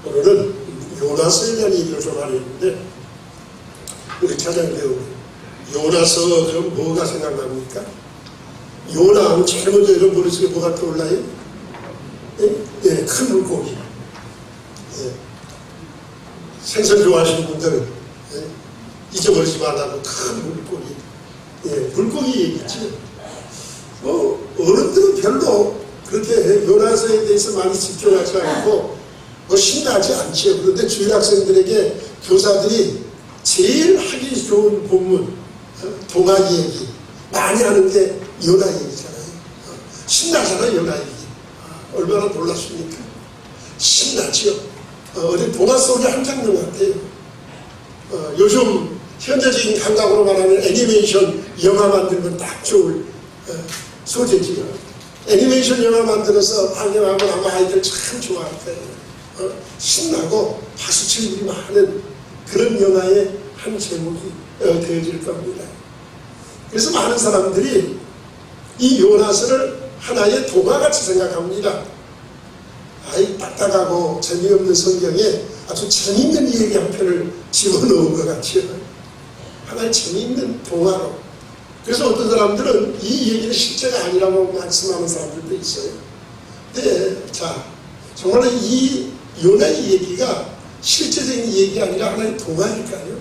오늘은 요나서에 대한 얘기를 좀 하려는데, 우리 찬양 배우 요나서 좀 뭐가 생각납니까? 요나 하면 제일 먼저 여러분 머릿속에 뭐가 떠올라요? 예, 큰 물고기. 예. 생선 좋아하시는 분들 잊어버리지 말라고 큰 물고기. 예, 물고기 얘기지. 어른들은 별로 그렇게 요나서에 대해서 많이 집중하지 않고 신나지 않지요. 그런데 주일 학생들에게 교사들이 제일 하기 좋은 본문, 동화기 얘기 많이 하는 게 요나 얘기잖아요. 신나잖아요, 요나 얘기. 얼마나 놀랐습니까? 신나지요. 어디 동화 속의 한 장면 같아요. 요즘 현대적인 감각으로 말하면 애니메이션 영화 만들면 딱 좋을 소재지요. 애니메이션 영화 만들어서 방영하고 아마 아이들 참 좋아할 거예요. 신나고 박수치기 많은 그런 영화의 한 제목이 되어질 겁니다. 그래서 많은 사람들이 이 요나서를 하나의 동화같이 생각합니다. 아이 딱딱하고 재미없는 성경에 아주 재미있는 얘기 한 편을 집어넣은 것 같아요. 하나의 재미있는 동화로. 그래서 어떤 사람들은 이 얘기는 실제가 아니라고 말씀하는 사람들도 있어요. 네, 자, 정말 이 요나의 얘기가 실제적인 얘기가 아니라 하나의 동화일까요?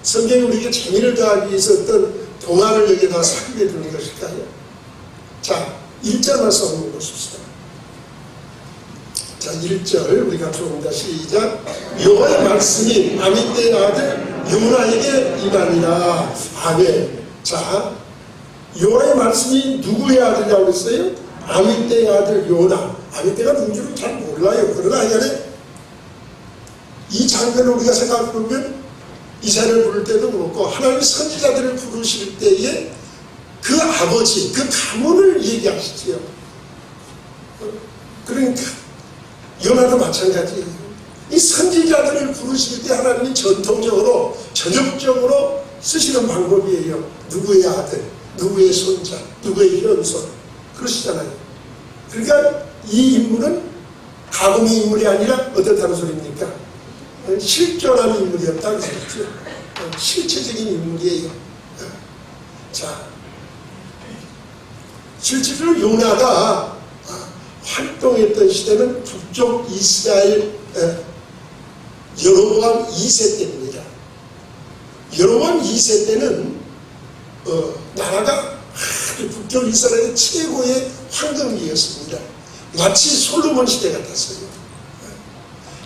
성경이 우리에게 재미를 더하기 위해서 어떤 동화를 여기다 사기에 두는 것일까요? 자, 1절 말씀 한번 보십시다. 자, 1절 우리가 조금 시작. 여호와의 말씀이 아미떼의 아들 요나에게 임하니라. 아멘. 자, 여호와의 말씀이 누구의 아들이라고 했어요? 아미떼의 아들 요나. 아미떼가 누군지는 잘 몰라요. 그러나 이간에 이 장면을 우리가 생각해보면 이사야를 부를 때도 그렇고 하나님의 선지자들을 부르실 때에 그 아버지, 그 가문을 얘기하시지요. 그러니까 요나도 마찬가지예요. 이 선지자들을 부르실 때 하나님이 전통적으로 전형적으로 쓰시는 방법이에요. 누구의 아들, 누구의 손자, 누구의 현손 그러시잖아요. 그러니까 이 인물은 가공의 인물이 아니라 어떻다는 소리입니까? 실존하는 인물이었다는 소리죠. 실체적인 인물이에요. 자, 실제로 요나가 활동했던 시대는 북쪽 이스라엘 여로보암 2세 때입니다. 여로보암 2세 때는 나라가 북쪽 이스라엘의 최고의 황금기였습니다. 마치 솔로몬 시대 같았어요.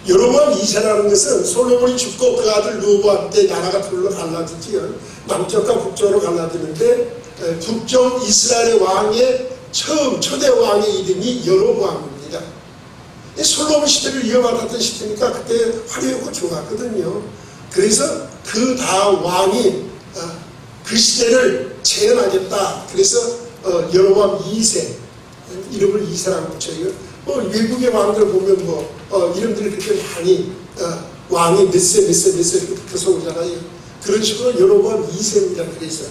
여로보암 2세라는 것은 솔로몬이 죽고 그 아들 르호보암 때 나라가 둘로 갈라지지요. 남쪽과 북쪽으로 갈라지는데 북쪽 이스라엘의 왕의 처음 초대 왕의 이름이 여로보암입니다. 솔로몬 시대를 이어받았던 시대니까 그때 화려하고 좋았거든요. 그래서 그 다음 왕이 그 시대를 재현하겠다. 그래서 여로보암 2세 이름을 2세라고 붙여요. 외국의 왕들 보면 이름들이 그렇게 많이 왕이 몇 세 이렇게 붙어서 오잖아요. 그런 식으로 여로보암 2세입니다. 그래서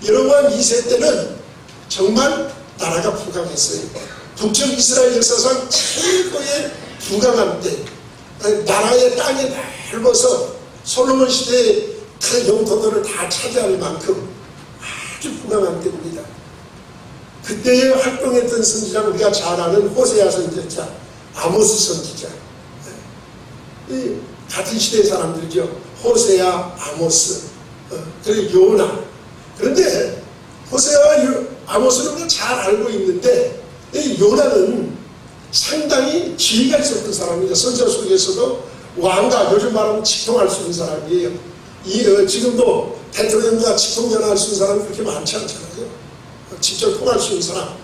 여로보암 2세 때는 정말 나라가 부강했어요. 북쪽 이스라엘 역사상 최고의 부강한 때, 나라의 땅이 넓어서 솔로몬 시대의 그 영토들을 다 차지할 만큼 아주 부강한 때입니다. 그때에 활동했던 선지자는 우리가 잘 아는 호세아 선지자, 아모스 선지자. 같은 시대의 사람들이죠. 호세아, 아모스, 그리고 요나. 그런데 호세아와 아모스는 우리가 잘 알고 있는데 요나는 상당히 지혜가 있었던 사람입니다. 선지자 속에서도 왕과 요즘 말하면 직통할 수 있는 사람이에요. 지금도 대통령과 직통 전화할 수 있는 사람이 그렇게 많지 않잖아요. 직접 통할 수 있는 사람,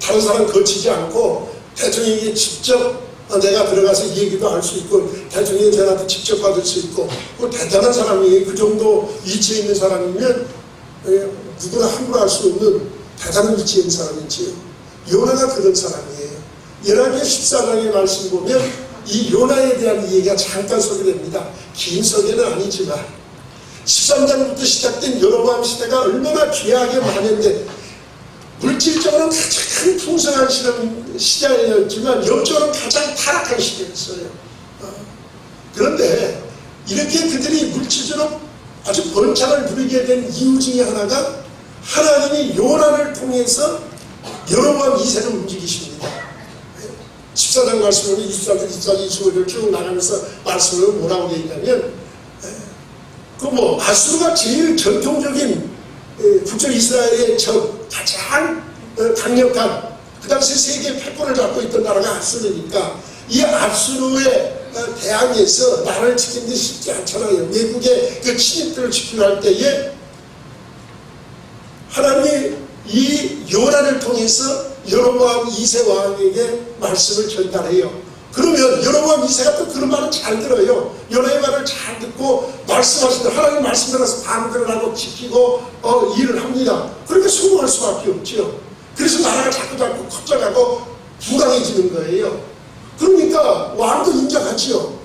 다른 사람 거치지 않고 대통령이 직접 내가 들어가서 얘기도 할 수 있고 대통령이 전화도 직접 받을 수 있고 대단한 사람이 그 정도 위치에 있는 사람이면 누구나 함부로 할 수 없는 대단한 위치에 있는 사람이지요. 요나가 그런 사람이에요. 열왕기 14장의 말씀 보면 이 요나에 대한 얘기가 잠깐 소개됩니다. 긴 소개는 아니지만 13장부터 시작된 여로보암 시대가 얼마나 귀하게 많은데 물질적으로는 가장 풍성한 시대였지만 영적으로는 가장 타락한 시대였어요. 그런데 이렇게 그들이 물질적으로 아주 번창을 부리게 된 이유 중에 하나가 하나님이 요나를 통해서 여로보암 2세를 움직이십니다. 14장 말씀을 24절, 24절, 25절 쭉 나가면서 말씀을 뭐라고 되어 있냐면 아수르가 제일 전통적인 북쪽 이스라엘의 가장 강력한 그 당시 세계 패권을 잡고 있던 나라가 아수르니까 이 아수르에 대항해서 나라를 지키는 게 쉽지 않잖아요. 외국의 그 침입들을 지키려 할 때에 하나님이 이 요나를 통해서 여로보암 2세 왕에게 말씀을 전달해요. 그러면 여로보암 2세가 또 그런 말을 잘 들어요. 요나의 말을 잘 듣고 말씀하시는 하나님 말씀 들어서 반대를 하고 지키고 일을 합니다. 그러니까 성공할 수밖에 없죠. 그래서 나라가 자꾸 커져가고 부강해지는 거예요. 그러니까 왕도 인정하지요.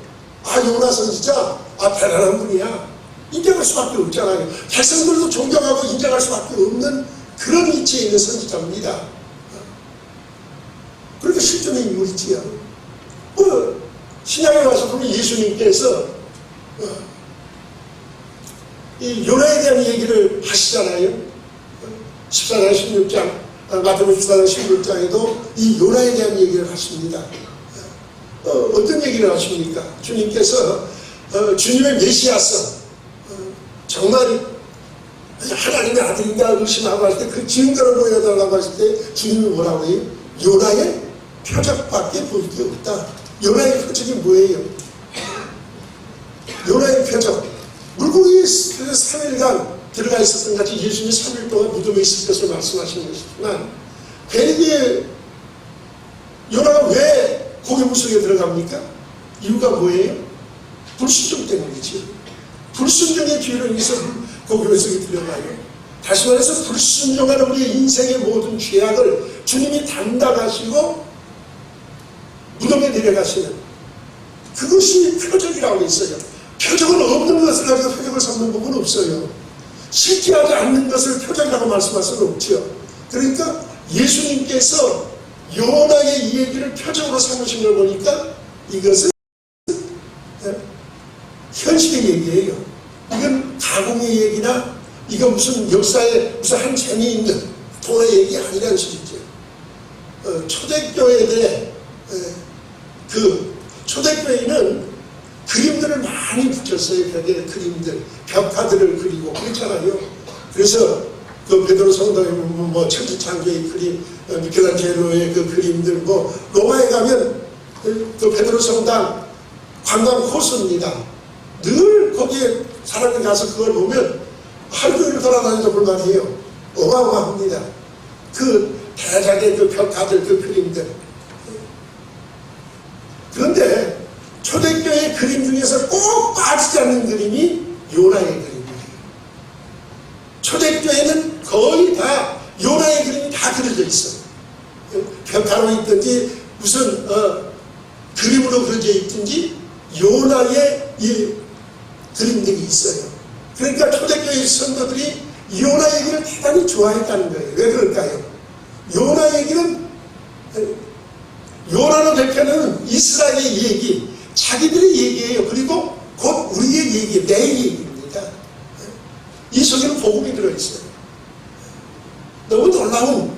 요나 선지자 대단한 분이야. 인정할 수밖에 없잖아요. 백성들도 존경하고 인정할 수밖에 없는 그런 위치에 있는 선지자입니다. 그러니까 실존의 인물이지요. 신약에 와서 보면 예수님께서 이 요나에 대한 얘기를 하시잖아요. 14장 16장 마태복음 14장 16장에도 이 요나에 대한 얘기를 하십니다. 어떤 얘기를 하십니까? 주님께서 주님의 메시아서 정말 하나님의 아들인가 의심하고 할 때 그 증거를 보여달라고 하실 때 주님이 뭐라고 해요? 요나의 표적밖에 볼 게 없다. 요나의 표적이 뭐예요? 요나의 표적. 물고기 3일간 들어가 있었던 같이 예수님이 3일 동안 무덤에 있을 것을 말씀하시는 것이지만 베리기에 요나가 왜 고기 물속에 들어갑니까? 이유가 뭐예요? 불순종 때문이지. 불순종의 기회로 인해서 고기 물속에 들어가요. 다시 말해서 불순종하는 우리의 인생의 모든 죄악을 주님이 담당하시고 무덤에 내려가시는 그것이 표적이라고 했어요. 표적은 없는 것을 가지고 표적을 삼는 법은 없어요. 실제하지 않는 것을 표적이라고 말씀할 수는 없죠. 그러니까 예수님께서 요나의 이 얘기를 표적으로 삼으신 걸 보니까 이것은 현실의 얘기예요. 이건 가공의 얘기나 이건 무슨 역사에 무슨 한 재미있는 동화 얘기 아니라는 식이죠. 초대교회에 초대교회는 그림들을 많이 붙였어요. 벽에 그림들, 벽화들을 그리고 그렇잖아요. 그래서 그 베드로 성당에 뭐 천지창조의 그림, 미켈란젤로의 그 그림들, 로마에 가면 그 베드로 성당 관광 코스입니다. 늘 거기에 사람들이 가서 그걸 보면 하루 종일 돌아다니도 볼만해요. 어마어마합니다. 그 대작의 그 벽화들, 그 그림들. 그런데 초대교회 그림 중에서 꼭 빠지지 않는 그림이 요나의 그림이에요. 초대교회는 거의 다 요나의 그림이 다 그려져 있어요. 벽화로 있든지 무슨 그림으로 그려져 있든지 요나의 이 그림들이 있어요. 그러니까 초대교회 성도들이 요나 얘기를 대단히 좋아했다는 거예요. 왜 그럴까요? 요나 얘기는 요나는 대표는 이스라엘의 얘기, 자기들의 얘기예요. 그리고 곧 우리의 얘기, 내 얘기입니다. 이 속에는 복음이 들어있어요. 너무 놀라운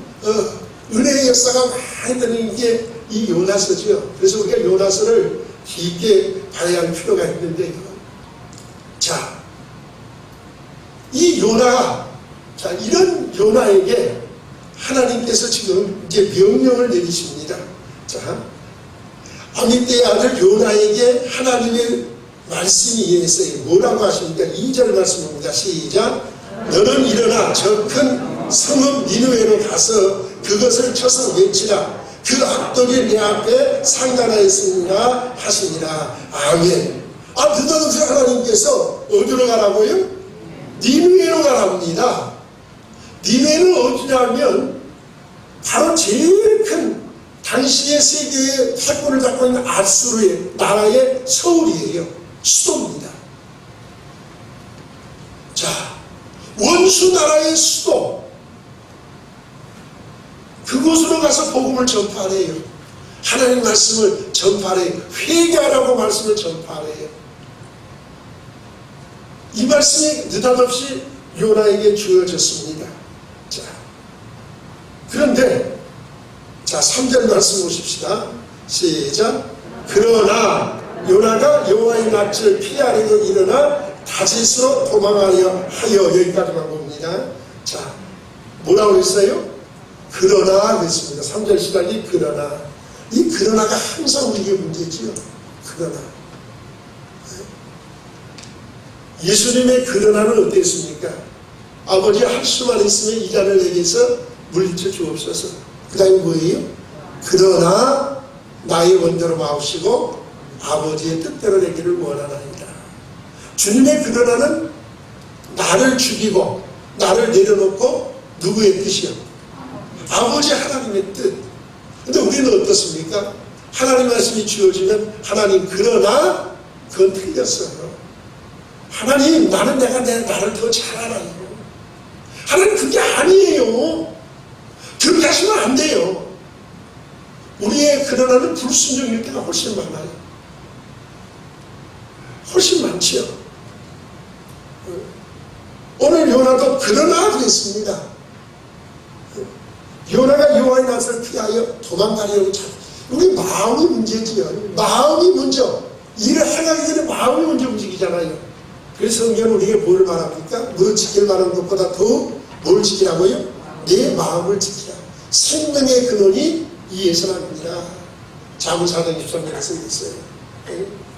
은혜의 역사가 많이 드는 게 이 요나서죠. 그래서 우리가 요나서를 깊게 봐야 할 필요가 있는데요. 자, 이 요나가, 이런 요나에게 하나님께서 지금 이제 명령을 내리십니다. 자, 아미떼의 아들 요나에게 하나님의 말씀이 임했어요. 뭐라고 하십니까? 2절 말씀입니다. 시작. 너는 일어나 저 큰 성읍 니느웨로 가서 그것을 쳐서 외치라. 그 악독이 내 앞에 상관하였습니다 하시니라. 아멘. 느닷없이 하나님께서 어디로 가라고요? 니느웨로 가랍니다. 니느웨는 어디냐면 바로 제일 큰 당시의 세계의 패권을 잡고 있는 아수르의 나라의 서울이에요. 수도입니다. 자, 원수 나라의 수도. 그곳으로 가서 복음을 전파하래요. 하나님 말씀을 전파하래요. 회개하라고 말씀을 전파하래요. 이 말씀이 느닷없이 요나에게 주어졌습니다. 자, 그런데 자 3절 말씀 보십시다. 시작. 그러나 요나가 여호와의 낯을 피하려고 일어나 다시스로 도망하려 하여, 여기까지만 봅니다. 자, 뭐라고 했어요? 그러나 그랬습니다. 3절 시작이 그러나. 이 그러나가 항상 우리에게 문제지요. 그러나. 예수님의 그러나는 어땠습니까? 아버지 할 수만 있으면 이 잔을 내게서 물리쳐 주옵소서. 그 다음에 뭐예요? 그러나 나의 원대로 마옵시고 아버지의 뜻대로 되기를 원하나이다. 주님의 그러나는 나를 죽이고 나를 내려놓고 누구의 뜻이요? 아버지 하나님의 뜻. 근데 우리는 어떻습니까? 하나님 말씀이 주어지면 하나님 그러나 그건 틀렸어요. 하나님 나는 나를 더 잘 알아요. 하나님 그게 아니에요. 그렇게 하시면 안 돼요. 우리의 그러나는 불순종일 때가 훨씬 많아요. 훨씬 많지요. 오늘 요나도 그러나 그랬습니다. 요나가 여호와의 낯을 피하여 도망가려고 참. 우리 마음이 문제지요. 마음이 먼저 일을 하기 전에 마음이 먼저 움직이잖아요. 그래서 성경은 우리에게 뭘 말합니까? 무릇 지킬 만한 것보다 더 뭘 지키라고요? 내 마음을 지키라. 생명의 근원이 이에서 납니다. 잠언 4장 23절에 써 있어요.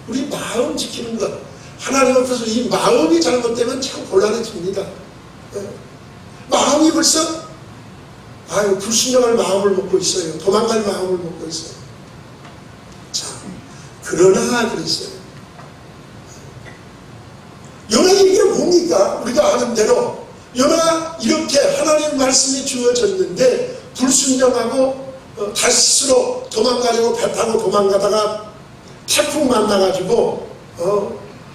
우리 마음 지키는 것. 하나님 앞에서 이 마음이 잘못되면 참 곤란해집니다. 마음이 벌써 불순종할 마음을 먹고 있어요. 도망갈 마음을 먹고 있어요. 자, 그러나 그랬어요. 요나 얘기가 뭡니까? 우리가 아는 대로 요나 이렇게 하나님 말씀이 주어졌는데 불순종하고 다시스로 도망가려고 배 타고 도망가다가 태풍 만나가지고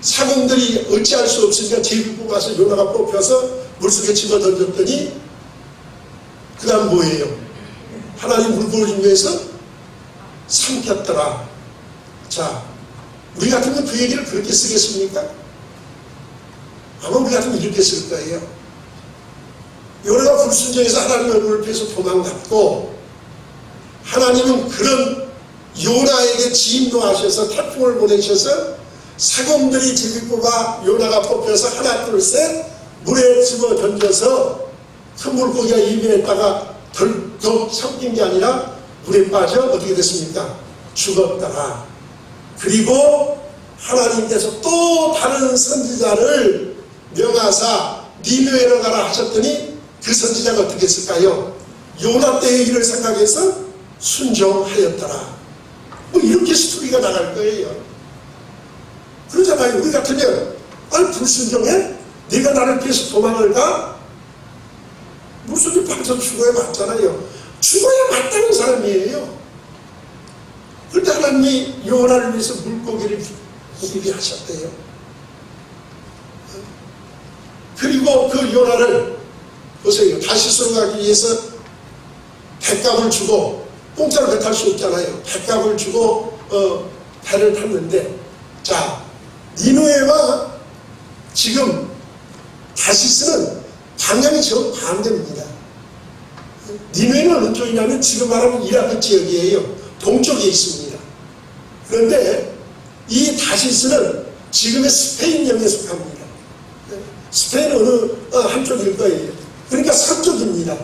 사공들이 어찌할 수 없으니까 제비 뽑아서 요나가 뽑혀서 물속에 집어 던졌더니 그 다음 뭐예요? 하나님 물고기 위해서 삼켰더라. 자, 우리 같으면 그 얘기를 그렇게 쓰겠습니까? 아마 우리 같으면 이렇게 쓸 거예요. 요나가 불순종해서 하나님 얼굴을 피해서 도망갔고 하나님은 그런 요나에게 진노하셔서 태풍을 보내셔서 사공들이 제비 뽑아 요나가 뽑혀서 하나 둘 셋 물에 집어 던져서 큰 물고기가 입에다가 덜컥 섞인 게 아니라 물에 빠져 어떻게 됐습니까? 죽었다가 그리고 하나님께서 또 다른 선지자를 명하사 니느웨로 가라 하셨더니 그 선지자가 어떻게 했을까요? 요나 때의 일을 생각해서 순종하였더라. 뭐 이렇게 스토리가 나갈 거예요. 그러잖아요. 우리 같으면 불순종해? 네가 나를 피해서 도망을 가? 물속에 빠져 죽어야 맞잖아요. 죽어야 맞다는 사람이에요. 그런데 하나님이 요나를 위해서 물고기를 입게 하셨대요. 그리고 그 요나를 보세요. 다시스로 가기 위해서 백값을 주고 공짜로 배 탈 수 없잖아요. 백값을 주고 배를 탔는데 자 니느웨와 지금 다시스는 방향이 정반대입니다. 니느웨는 어느 쪽이냐면 지금 말하면 이라크 지역이에요. 동쪽에 있습니다. 그런데 이 다시스는 지금의 스페인령에 속합니다. 스페인은 어느 한쪽일 거예요. 그러니까 서쪽입니다.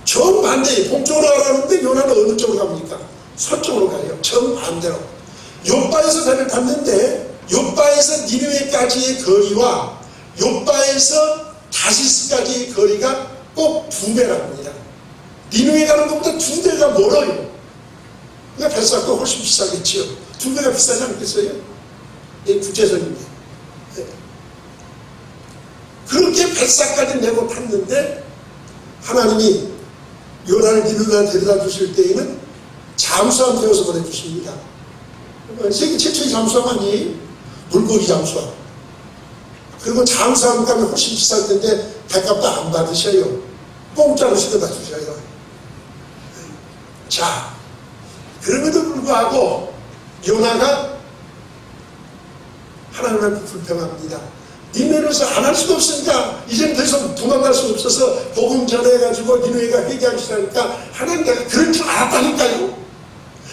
정반대예요. 동쪽으로 가라는데 요나는 어느 쪽으로 갑니까? 서쪽으로 가요. 정반대로. 욥바에서 배를 탔는데 욥바에서 니느웨까지의 거리와 욥바에서 다시스까지의 거리가 꼭 2배랍니다. 니느웨 가는 것보다 2배가 멀어요. 그러니까 뱃값도 훨씬 비싸겠지요. 2배가 비싸지 않겠어요? 이 국제선인데. 그렇게 뱃값까지 내고 탔는데 하나님이 요나를 니느웨에 데려다 주실 때에는 잠수함 태워서 보내주십니다. 세계 최초의 잠수함 아니에요? 물고기 잠수함. 그리고 잠수함 값이 훨씬 비쌀 텐데 배값도 안 받으셔요. 공짜로 실어다 주셔요. 자, 그럼에도 불구하고 요나가 하나님한테 불평합니다. 니네로서 안 할 수가 없으니까 이제는 더 이상 도망갈 수 없어서 복음 전해가지고 니네가 회개하기 시작하니까 하나님 내가 그럴 줄 알았다니까요.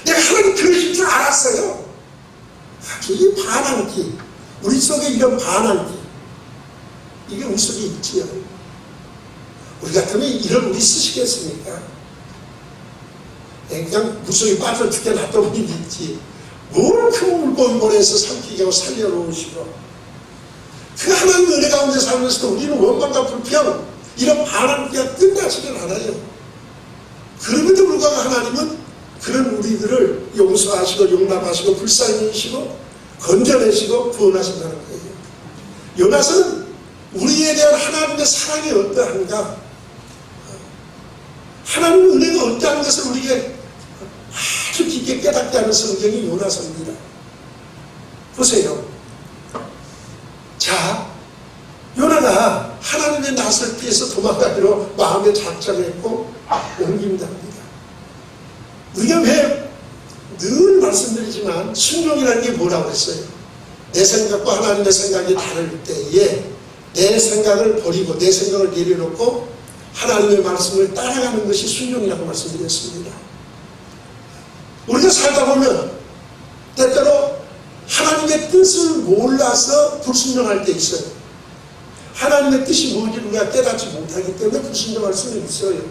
내가 하나님 그러실 줄 알았어요. 이게 반항기, 우리 속에 이런 반항기, 이게 우리 속에 있지요. 우리 같으면 이런 우리 쓰시겠습니까? 그냥 물속에 빠져 죽게 놔두면 있지. 뭘 그 물고기에서 삼키게 하고 살려놓으시고, 그 하나님 은혜 가운데 살면서도 우리는 원망과 불평, 이런 반항기가 끝나지를 않아요. 그럼에도 불구하고 하나님은 그런 우리들을 용서하시고 용납하시고 불쌍히 여기시고 건져내시고 구원하신다는 거예요. 요나서는 우리에 대한 하나님의 사랑이 어떠한가, 하나님의 은혜가 어떠한 것을 우리에게 아주 깊게 깨닫게 하는 성경이 요나서입니다. 보세요. 자, 요나가 하나님의 낯을 피해서 도망가기로 마음에 작정했고 옮긴답니다. 우리가 왜 늘 말씀드리지만 순종이라는 게 뭐라고 했어요? 내 생각과 하나님의 생각이 다를 때에 내 생각을 버리고 내 생각을 내려놓고 하나님의 말씀을 따라가는 것이 순종이라고 말씀드렸습니다. 우리가 살다 보면 때때로 하나님의 뜻을 몰라서 불순종할 때 있어요. 하나님의 뜻이 뭔지 우리가 깨닫지 못하기 때문에 불순종할 수는 있어요.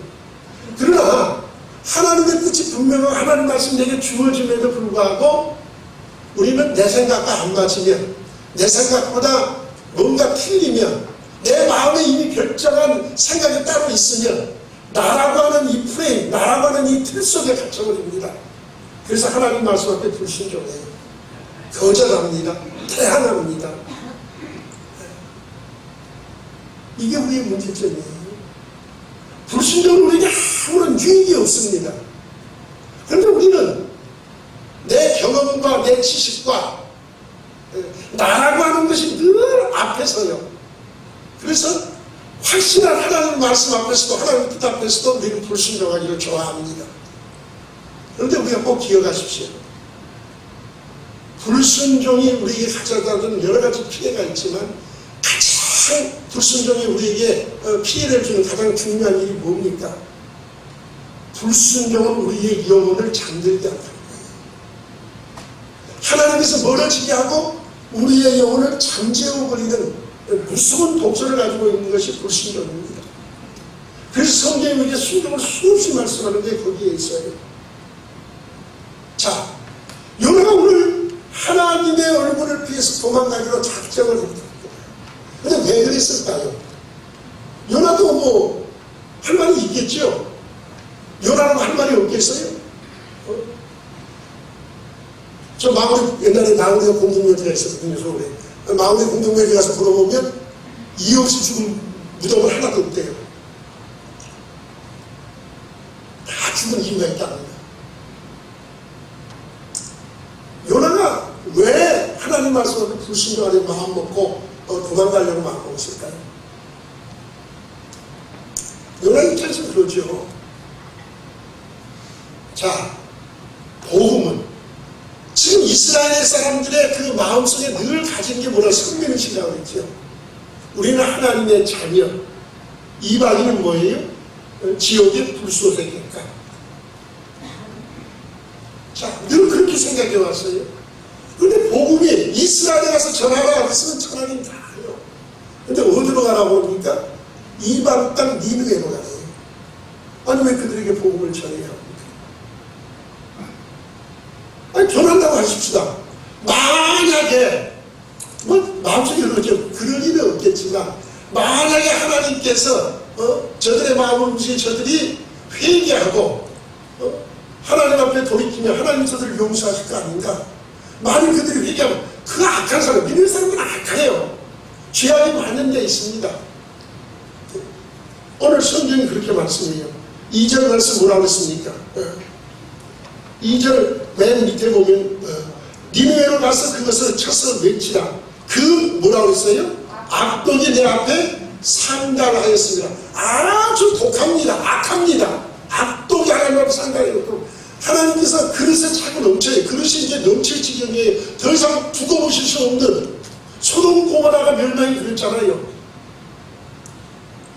그러나 하나님의 뜻이 분명히 하나님 말씀 내게 주어짐에도 불구하고 우리는 내 생각과 안 맞으면, 내 생각보다 뭔가 틀리면, 내 마음에 이미 결정한 생각이 따로 있으면 나라고 하는 이 프레임, 나라고 하는 이 틀 속에 갇혀버립니다. 그래서 하나님 말씀 앞에 불순종해요. 거절합니다. 태안합니다. 이게 우리의 문제점이에요. 불순종은 우리에게 아무런 유익이 없습니다. 그런데 우리는 내 경험과 내 지식과 나라고 하는 것이 늘 앞에서요. 그래서 확실한 하나님 말씀 앞에서도 하나님 뜻 앞에서도 우리는 불순종하기를 좋아합니다. 그런데 우리가 꼭 기억하십시오. 불순종이 우리에게 가져다주는 여러 가지 피해가 있지만 가장 불순종이 우리에게 피해를 주는 가장 중요한 일이 뭡니까? 불순종은 우리의 영혼을 잠들게 한다는 거예요. 하나님께서 멀어지게 하고 우리의 영혼을 잠재워버리는 무서운 독소를 가지고 있는 것이 불순종입니다. 그래서 성경이 우리에게 순종을 수없이 말씀하는데 거기에 있어요. 자, 요나가 오늘 하나님의 얼굴을 피해서 도망가기로 작정을 했다. 근데 왜 그랬을까요? 요나도 뭐 할 말이 있겠죠? 요나라고 할 말이 없겠어요? 저 마을에 옛날에 마을에 공동묘지가 있었거든요. 서울에. 마을에 공동묘지 가서 물어보면 이유 없이 죽은 무덤은 하나도 없대요. 다 죽은 이유가 있답니다. 요나가 왜 하나님 말씀을 불순종하려고 마음 먹고 도망가려고 마음 먹었을까요? 요나 입장에서 그러죠. 자, 복음은 지금 이스라엘 사람들의 그 마음속에 늘 가진 게 뭐라 성민의식이라고 했죠. 우리는 하나님의 자녀, 이방인은 뭐예요? 지옥의 불쏘의 객가. 자, 늘 그렇게 생각해 왔어요. 그런데 복음이 이스라엘에 가서 전하라 그랬으면 전하긴 다 해요. 근데 어디로 가라고 합니까? 이방 땅 니느웨로 가래요. 아니 왜 그들에게 복음을 전해야 합니까? 아니 전한다고 하십시다. 만약에 뭐 마음속에 그러죠. 그럴 일은 없겠지만 만약에 하나님께서 저들의 마음을 움직여 저들이 회개하고 하나님 앞에 돌이키면 하나님 저들을 용서하실 거 아닌가? 만약 그들이 회개하면 그 악한 사람, 믿는 사람은 악해요. 죄악이 많은 데 있습니다. 오늘 성경이 그렇게 말씀해요. 2절 말씀 뭐라고 했습니까? 2절 맨 밑에 보면 니느웨로 가서 그것을 쳐서 외치라. 그 뭐라고 했어요? 악독이 내 앞에 상달하였습니다. 아주 독합니다. 악합니다. 악독이 하나님 상당히 하나님께서 그릇에 자꾸 넘쳐요. 그릇이 이제 넘칠 지경에 더 이상 두고 보실 수 없는 소돔 고모라가 멸망이 그랬잖아요.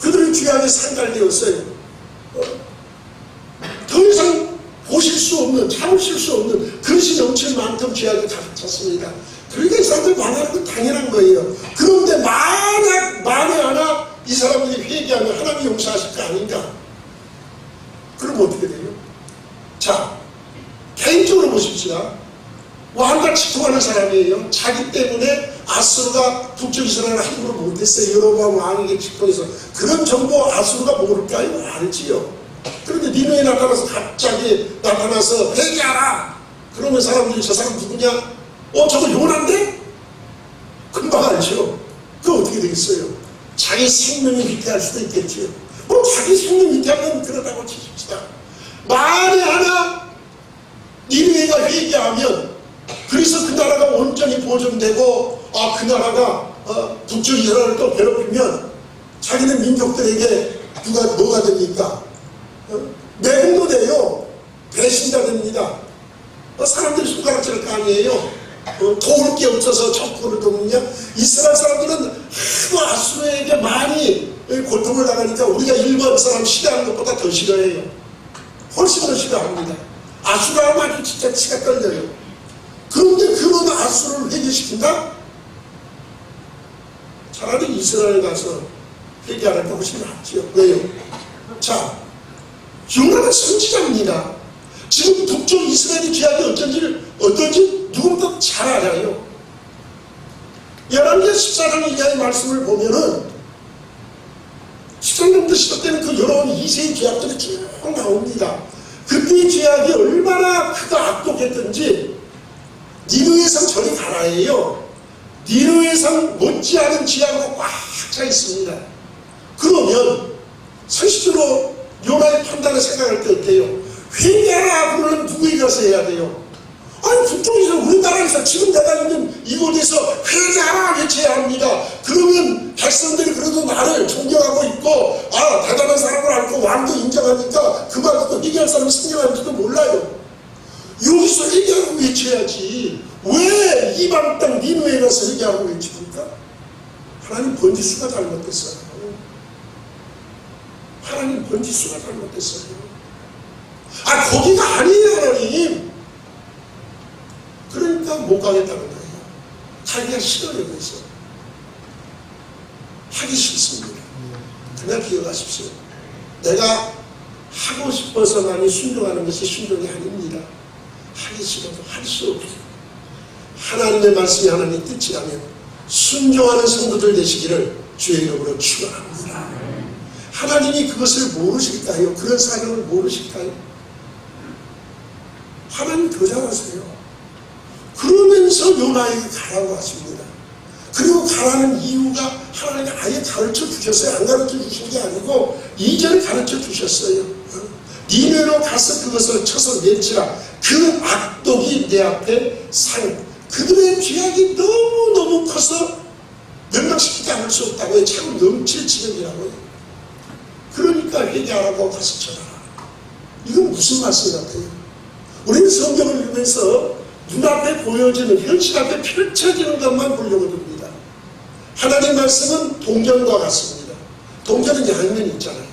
그들의 죄악에 상달되었어요. 더 이상 보실 수 없는, 참으실 수 없는 그릇이 넘칠 만큼 죄악이 가득 찼습니다. 그러니까 이 사람들 망하는 건 당연한 거예요. 그런데 만에 하나 이 사람들이 회개하면 하나님이 용서하실 거 아닌가? 그럼 어떻게 돼요? 자, 개인적으로 보십시다. 왕과 직통하는 사람이에요. 자기 때문에 아수르가 북쪽 이스라엘을 함부로 못했어요. 여로보암 왕에게 직통해서. 그런 정보 아수르가 모를까요? 알지요. 그런데 니느웨에 나타나서 갑자기 나타나서 회개하라! 그러면 사람들이 저 사람 누구냐? 저거 요나인데? 금방 알죠. 그거 어떻게 되겠어요? 자기 생명이 위태할 수도 있겠지요. 자기 생명 위태하면 그러다고 치십시다. 만에 하나 니느웨가 회개하면, 그래서 그 나라가 온전히 보존되고 그 나라가 북쪽 이스라엘을 또 괴롭히면 자기네 민족들에게 뭐가 됩니까? 매국노 돼요. 배신자 됩니다. 사람들이 손가락질할 거 아니에요. 도울 게 없어서 척구를 돕느냐? 이스라엘 사람들은 하도 아수르에게 많이 고통을 당하니까 우리가 일본 사람 싫어하는 것보다 더 싫어해요. 훨씬 더 싫어합니다. 아수르하면 아주 진짜 치가 떨려요. 그런데 그런 아수르를 회개시킨다? 차라리 이스라엘 가서 회개하는 게 훨씬 낫지요. 왜요? 자, 요나는 선지자입니다. 지금 북쪽 이스라엘의 죄악이 어떤지 누구보다 잘 알아요. 열왕기하 14장 이하의 말씀을 보면은 13년부터 시작 때는 그 여러 2세의 죄악들이 쭉 나옵니다. 그때의 죄악이 얼마나 크고 악독했던지 니느웨성 저리 가라예요. 니느웨성 못지않은 죄악으로 꽉 차 있습니다. 그러면 상식적으로 요나의 판단을 생각할 때 어때요? 회개하라 그러면 누구에게 가서 해야 돼요? 아니 북쪽에서 우리나라에서 지금 내가 있는 이곳에서 회개하라 외쳐야 합니다. 그러면 백성들이 그래도 나를 존경하고 있고 대단한 사람을 알고 왕도 인정하니까 그 말 듣고 회개할 사람이 생겨날지도 몰라요. 여기서 회개하고 외쳐야지 왜 이방 땅 니느웨에 가서 회개하고 외칩니까? 하나님 번지수가 잘못됐어요. 하나님 번지수가 잘못됐어요. 거기가 아니에요 하나님. 그러니까 못 가겠다는 거예요. 가기가 싫어요. 그래서 하기 싫습니다. 그냥 기억하십시오. 내가 하고 싶어서만이 순종하는 것이 순종이 아닙니다. 하기 싫어도 할 수 없어요. 하나님의 말씀이 하나님의 뜻이라면 순종하는 성도들 되시기를 주의 이름으로 축원합니다. 하나님이 그것을 모르실까요? 그런 사정을 모르실까요? 하나님 더 잘하세요. 그러면서 요나에게 가라고 하십니다. 그리고 가라는 이유가 하나님이 아예 가르쳐 주셨어요. 안 가르쳐 주신 게 아니고 이전에 가르쳐 주셨어요. 니느웨로 가서 그것을 쳐서 내치라. 그 악독이 내 앞에 그들의 죄악이 너무너무 커서 멸망시키지 않을 수 없다고요. 참 넘칠 지경이라고요. 그러니까 회개하라고 가서 쳐라. 이건 무슨 말씀 같아요? 우리는 성경을 읽으면서 눈앞에 보여지는, 현실 앞에 펼쳐지는 것만 보려고 듭니다. 하나님 말씀은 동전과 같습니다. 동전은 양면이 있잖아요.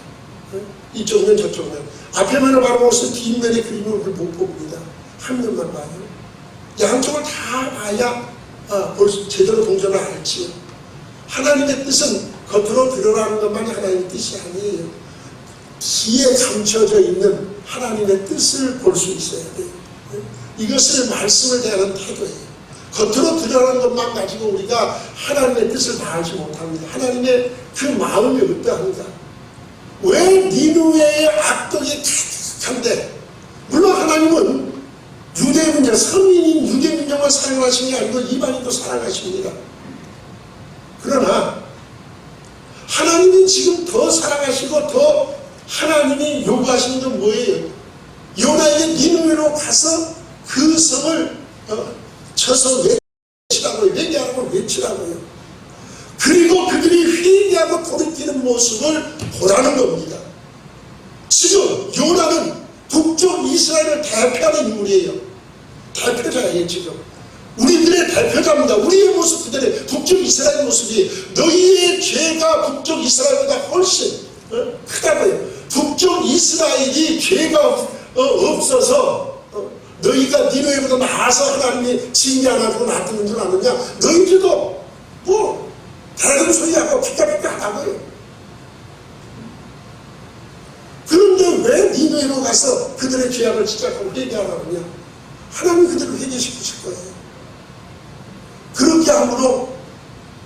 이쪽 면 저쪽 면. 앞에만을 바라보면서 뒷면의 그림을 못 봅니다. 한 면만 봐요. 양쪽을 다 봐야 제대로 동전을 알지요. 하나님의 뜻은 겉으로 드러나는 것만이 하나님의 뜻이 아니에요. 뒤에 감춰져 있는 하나님의 뜻을 볼 수 있어야 돼요. 이것을 말씀을 대하는 태도예요. 겉으로 드러나는 것만 가지고 우리가 하나님의 뜻을 다 알지 못합니다. 하나님의 그 마음이 어떠한가? 왜 니느웨의 악독이 가득한데, 물론 하나님은 유대민족, 선민인 유대민족만 사랑하시는 게 아니고 이방인도 사랑하십니다. 그러나 하나님이 지금 더 사랑하시고 더 하나님이 요구하시는 건 뭐예요? 요나에게 니느웨로 가서 그 성을 쳐서 외치라고요. 회개하라고 외치라고요. 그리고 그들이 회개하고 돌이키는 모습을 보라는 겁니다. 지금 요나는 북쪽 이스라엘을 대표하는 인물이에요. 대표자예요. 지금 우리들의 대표자입니다. 우리의 모습 그들의 북쪽 이스라엘 모습이 너희의 죄가 북쪽 이스라엘보다 훨씬 크다고요. 북쪽 이스라엘이 죄가 없어서 너희가 니느웨보다 나아서 하나님이 징계 안 하고 놔두는 줄 아느냐. 너희들도 뭐 대금 소리하고 피카피카하다고요. 그런데 왜 니느웨로 가서 그들의 죄악을 지적하고 회개하라고 하냐. 하나님이 그들을 회개시키실 거예요. 그렇게 함으로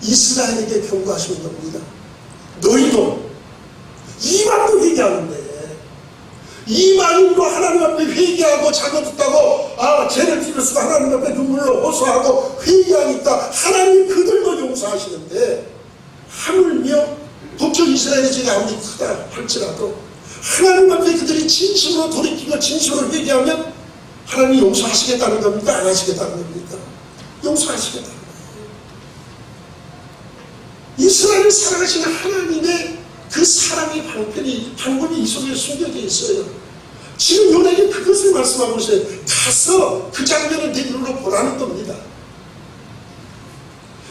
이스라엘에게 경고하시는 겁니다. 너희도 이방도 회개하는데 이방인도 하나님 앞에 회개하고 잘못했다고 죄를 지었고 하나님 앞에 눈물로 호소하고 회개하니까 하나님이 그들도 용서하시는데 하물며 북쪽 이스라엘의 죄가 아무리 크다 할지라도 하나님 앞에 그들이 진심으로 돌이키고 진심으로 회개하면 하나님이 용서하시겠다는 겁니까? 안 하시겠다는 겁니까? 용서하시겠다는 거예요. 이스라엘을 사랑하시는 하나님의 그 사랑의 방법이 이 속에 숨겨져 있어요. 지금 요나에게 그것을 말씀하고 있어요. 가서 그 장면을 내 눈으로 보라는 겁니다.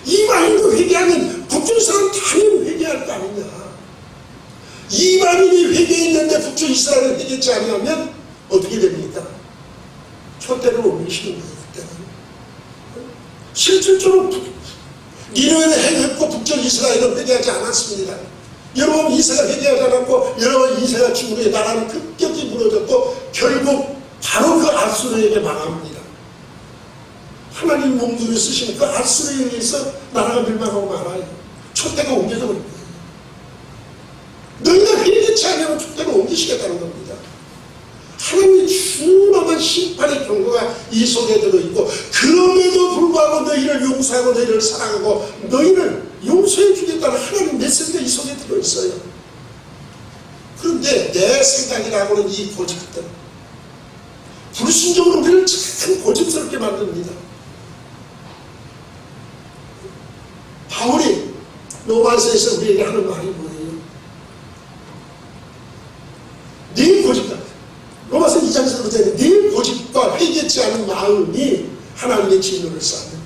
이방인도 회개하면 북쪽 사람 당연히 회개할 거 아니냐. 이방인이 회개했는데 북쪽 이스라엘을 회개했지 않으면 어떻게 됩니까? 촛대를 옮기시는 거예요. 그때는 실질적으로 니느웨는 행했고 북쪽 이스라엘은 회개하지 않았습니다. 여러분 이세가 회개하지 않았고 여러분 이세가 죽음의 나라는 급격히 무너졌고 결국 바로 그 아수르에게 망합니다. 하나님 몸들을 쓰시는 그 아수르에 의해서 나라가 멸망하고 말아요. 촛대가 옮겨져 버린 거예요. 너희가 회개치 않으면 촛대를 옮기시겠다는 겁니다. 하나님의 중요한 심판의 경고가 이 속에 들어있고 그럼에도 불구하고 너희를 용서하고 너희를 사랑하고 너희를 용서해 주겠다는 하나님의 메시지가 이 속에 들어있어요. 그런데 내 생각이라고는 이 고집들 불순종으로 우리를 참 고집스럽게 만듭니다. 바울이 로마서에서 우리에게 하는 말이 뭐예요? 네 고집들 로마서 2장에서 그러잖아요. 네 고집과 회개치 않은 마음이 하나님의 진노를 쌓는다.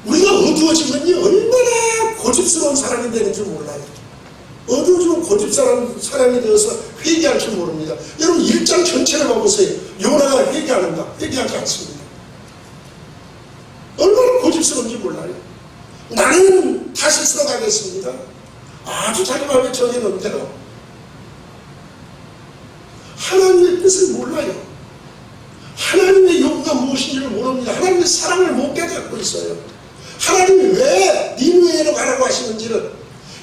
우리가 어두워지면요 얼마나 고집스러운 사람이 되는 줄 몰라요. 어두워지면 고집스러운 사람이 되어서 회개할 줄 모릅니다. 여러분 1장 전체를 봐보세요. 요나가 회개하는가? 회개하지 않습니다. 얼마나 고집스러운지 몰라요. 나는 다시 들어가겠습니다. 아주 자기 마음에 정해놓은 대로 하나님의 뜻을 몰라요. 하나님의 요구가 무엇인지를 모릅니다. 하나님의 사랑을 못 깨닫고 있어요. 하나님이 왜 니느웨로 가라고 하시는지를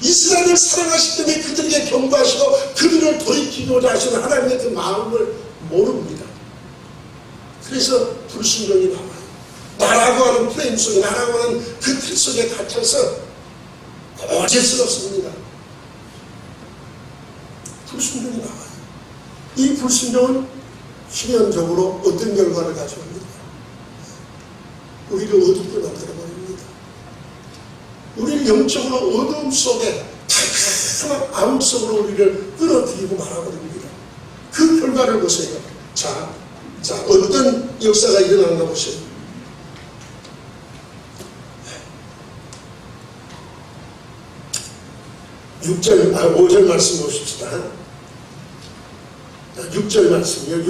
이스라엘을 사랑하시기 때문에 그들에게 경고하시고 그들을 돌이키고자 하시는 하나님의 그 마음을 모릅니다. 그래서 불순종이 나와요. 나라고 하는 프레임 속에 나라고 하는 그 틀 속에 갇혀서 고집스럽습니다. 불순종이 나와요. 이 불순종은 필연적으로 어떤 결과를 가져옵니까? 우리를 어둡게 만들어버립니다. 우리를 영적으로 어두움 속에 다양한 암 속으로 우리를 끌어들이고 말아버립니다. 그 결과를 보세요. 자, 어떤 역사가 일어나는가 보세요. 5절 말씀 보십시다. 6절 말씀이요.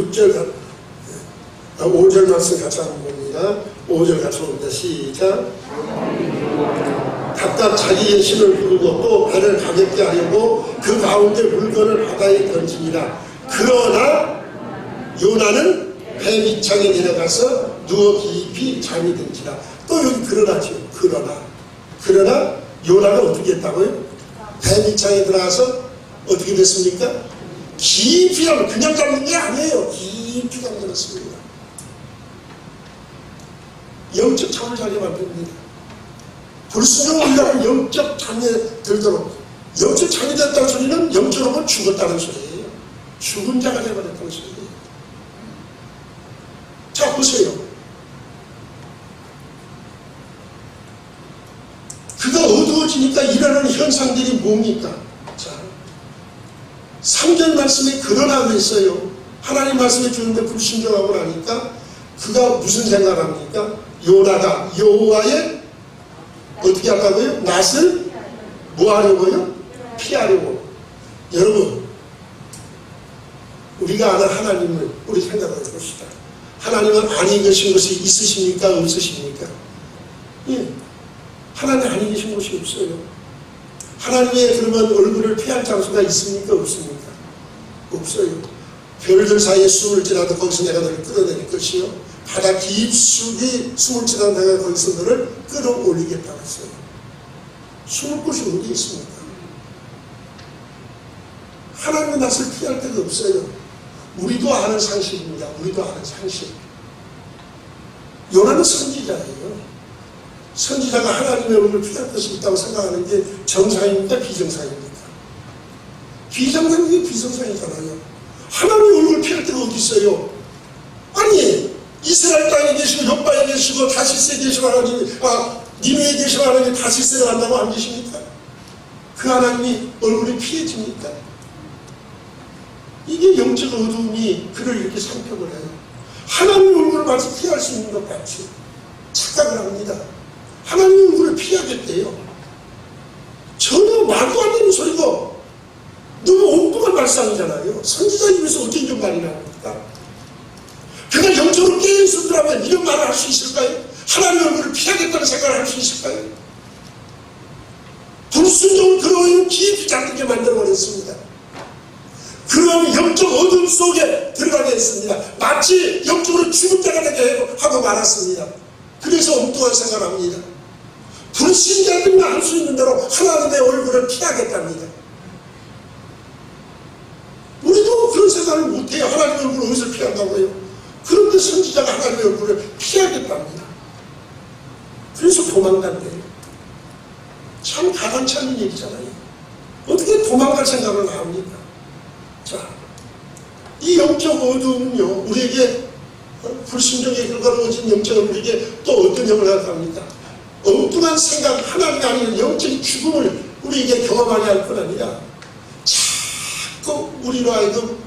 5절 말씀 같이 한번 봅니다. 5절 같이 봅니다. 시작. 각각 자기의 신을 부르고 또 배를 가볍게 하려고 그 가운데 물건을 바다에 던지니라. 그러나 요나는 배 밑창에 내려가서 누워 깊이 잠이 든지라. 또 여기 그러나죠. 그러나 요나가 어떻게 했다고요? 배 밑창에 들어가서 어떻게 됐습니까? 깊이 그냥 잡는 게 아니에요. 깊이 잠들었습니다. 영적 잠을 자게 만듭니다. 불순종을 위하여 영적 잠에 들도록. 영적 잠이 됐다는 소리는 영적으로 죽었다는 소리예요. 죽은 자가 되어버렸다는 소리예요. 자 보세요. 그가 어두워지니까 일어나는 현상들이 뭡니까? 자, 3절 말씀에 그러나 그랬어요. 하나님 말씀에 주는데 불순종하고 나니까 그가 무슨 생각을 합니까? 요나가 여호와의 어떻게 할까고요? 낯을 뭐 하려고요? 피하려고. 여러분, 우리가 아는 하나님을 우리 생각해 봅시다. 하나님은 아니 계신 것이 있으십니까? 없으십니까? 예. 하나님 아니 계신 것이 없어요. 하나님의 그러면 얼굴을 피할 장소가 있습니까? 없습니까? 없어요. 별들 사이에 숨을 지나도 거기서 내가 너를 끌어내릴 것이요. 바다 깊숙이 숨을 지나도 내가 거기서 너를 끌어올리겠다고 했어요. 숨을 곳이 어디 있습니까? 하나님의 낯을 피할 데가 없어요. 우리도 아는 상식입니다. 우리도 아는 상식. 요나는 선지자예요. 선지자가 하나님의 얼굴을 피할 것이 있다고 생각하는 게 정상입니까? 비정상입니까? 비정상이 비정상이잖아요. 하나님의 얼굴을 피할 데가 어디 있어요? 아니, 이스라엘 땅에 계시고 옆바에 계시고 다시스에 계시고 하나님이 니누에 계시고 하나님이 다시스를 한다고 안 계십니까? 그 하나님이 얼굴이 피해집니까? 이게 영적 어두움이 그를 이렇게 상표를 해요. 하나님의 얼굴을 마치 피할 수 있는 것 같이 착각을 합니다. 하나님의 얼굴을 피하겠대요. 전혀 말도 안 되는 소리고 너무 엉뚱한 말씀이잖아요. 선지자 입에서 어떻게 이런 말이 나옵니까? 그가 영적으로 깨어있었더라면 이런 말을 할 수 있을까요? 하나님의 얼굴을 피하겠다는 생각을 할 수 있을까요? 불순종을 그러한 깊이 잠들게 만들어버렸습니다. 그러한 영적 어둠 속에 들어가게 했습니다. 마치 영적으로 죽을 때가 되게 하고 말았습니다. 그래서 엉뚱한 생각을 합니다. 불신자들만 할 수 있는 대로 하나님의 얼굴을 피하겠답니다. 우리도 그런 생각을 못해요. 하나님의 얼굴을 어디서 피한다고요? 그런데 선지자가 하나님의 얼굴을 피하겠답니다. 그래서 도망간대요. 참 가당치 않은 얘기잖아요. 어떻게 도망갈 생각을 합니까? 자, 이 영적 어두움은요, 우리에게 불순종의 결과로 오진 영적 우리에게 또 어떤 영을 나타납니까? 엉뚱한 생각, 하나님이 아닌 영적인 죽음을 우리에게 경험하게 할 뿐 아니라 자꾸 우리로 하여금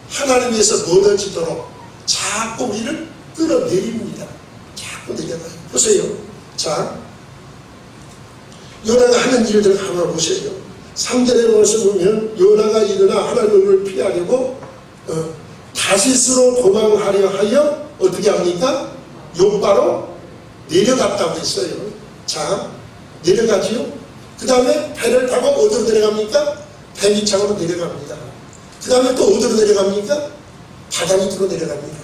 하나님에서 멀어지도록 자꾸 우리를 끌어내립니다. 자꾸 내려가요. 보세요. 자, 요나가 하는 일들을 한번 보세요. 3절에 보시면 요나가 일어나 하나님의 얼굴을 피하려고 다시스로 도망하려 하여 어떻게 합니까? 욥바로 내려갔다고 했어요. 자, 내려가지요. 그 다음에 배를 타고 어디로 내려갑니까? 배 밑창으로 내려갑니다. 그 다음에 또 어디로 내려갑니까? 바다 밑으로 내려갑니다.